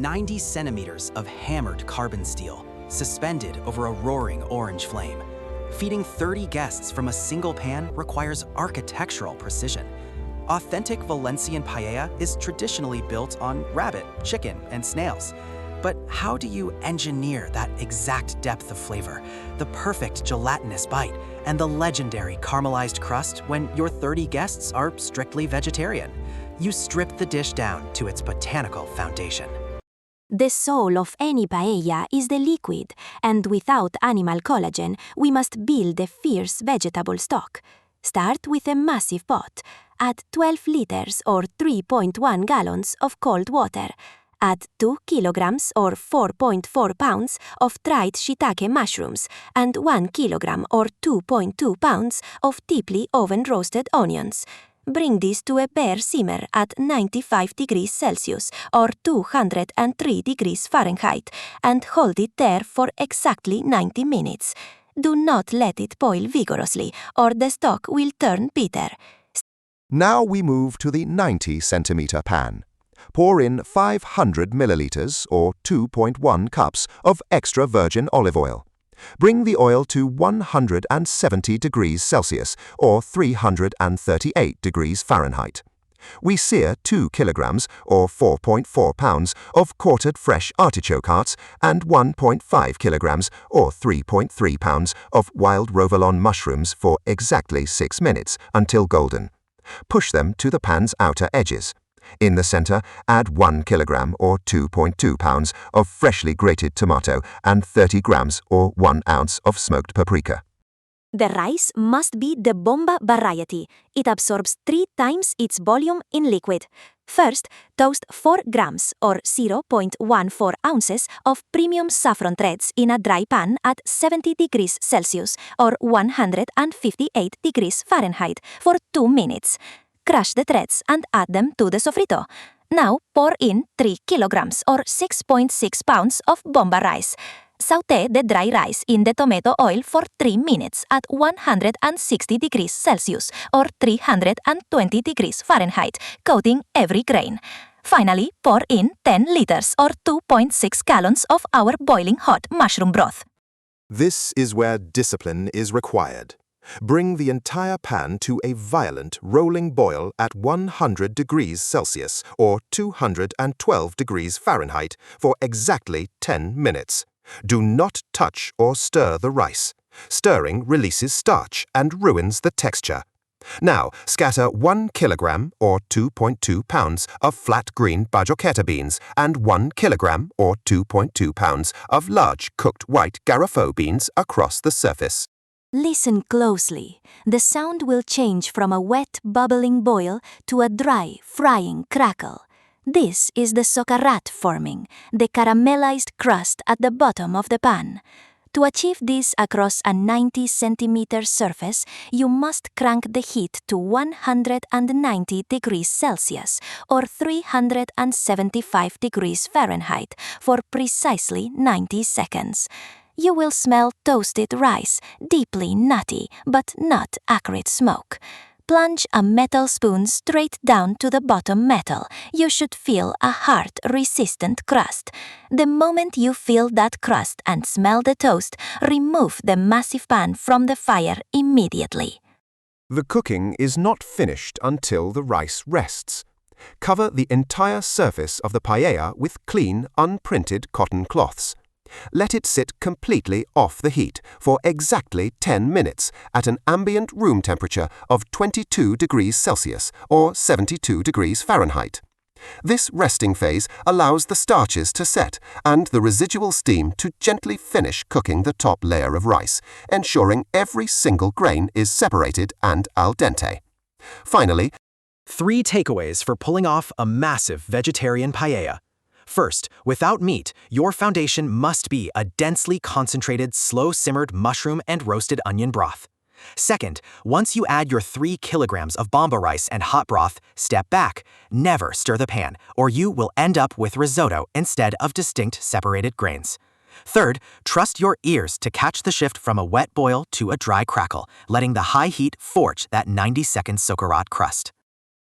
90 centimeters of hammered carbon steel, suspended over a roaring orange flame. Feeding 30 guests from a single pan requires architectural precision. Authentic Valencian paella is traditionally built on rabbit, chicken, and snails. But how do you engineer that exact depth of flavor, the perfect gelatinous bite, and the legendary caramelized crust when your 30 guests are strictly vegetarian? You strip the dish down to its botanical foundation. The soul of any paella is the liquid, and without animal collagen, we must build a fierce vegetable stock. Start with a massive pot. Add 12 liters or 3.1 gallons of cold water. Add 2 kilograms or 4.4 pounds of dried shiitake mushrooms and 1 kilogram or 2.2 pounds of deeply oven-roasted onions. Bring this to a bare simmer at 95 degrees Celsius or 203 degrees Fahrenheit and hold it there for exactly 90 minutes. Do not let it boil vigorously or the stock will turn bitter. Now we move to the 90-centimeter pan. Pour in 500 milliliters or 2.1 cups of extra virgin olive oil. Bring the oil to 170 degrees Celsius or 338 degrees Fahrenheit. We sear 2 kilograms or 4.4 pounds of quartered fresh artichoke hearts and 1.5 kilograms or 3.3 pounds of wild rovolon mushrooms for exactly 6 minutes until golden. Push them to the pan's outer edges. In the center, add 1 kilogram or 2.2 pounds of freshly grated tomato and 30 grams or 1 ounce of smoked paprika. The rice must be the Bomba variety. It absorbs 3 times its volume in liquid. First, toast 4 grams or 0.14 ounces of premium saffron threads in a dry pan at 70 degrees Celsius or 158 degrees Fahrenheit for 2 minutes. Crush the threads and add them to the sofrito. Now pour in 3 kilograms or 6.6 pounds of Bomba rice. Sauté the dry rice in the tomato oil for 3 minutes at 160 degrees Celsius or 320 degrees Fahrenheit, coating every grain. Finally, pour in 10 liters or 2.6 gallons of our boiling hot mushroom broth. This is where discipline is required. Bring the entire pan to a violent rolling boil at 100 degrees Celsius or 212 degrees Fahrenheit for exactly 10 minutes. Do not touch or stir the rice. Stirring releases starch and ruins the texture. Now, scatter 1 kilogram or 2.2 pounds of flat green bajocchetta beans and 1 kilogram or 2.2 pounds of large cooked white garofaux beans across the surface. Listen closely. The sound will change from a wet, bubbling boil to a dry, frying crackle. This is the socarrat forming, the caramelized crust at the bottom of the pan. To achieve this across a 90-centimeter surface, you must crank the heat to 190 degrees Celsius or 375 degrees Fahrenheit for precisely 90 seconds. You will smell toasted rice, deeply nutty but not acrid smoke. Plunge a metal spoon straight down to the bottom metal. You should feel a hard, resistant crust. The moment you feel that crust and smell the toast, remove the massive pan from the fire immediately. The cooking is not finished until the rice rests. Cover the entire surface of the paella with clean, unprinted cotton cloths. Let it sit completely off the heat for exactly 10 minutes at an ambient room temperature of 22 degrees Celsius or 72 degrees Fahrenheit. This resting phase allows the starches to set and the residual steam to gently finish cooking the top layer of rice, ensuring every single grain is separated and al dente. Finally, 3 takeaways for pulling off a massive vegetarian paella. First, without meat, your foundation must be a densely concentrated, slow-simmered mushroom and roasted onion broth. Second, once you add your 3 kilograms of Bomba rice and hot broth, step back. Never stir the pan, or you will end up with risotto instead of distinct separated grains. Third, trust your ears to catch the shift from a wet boil to a dry crackle, letting the high heat forge that 90-second socarrat crust.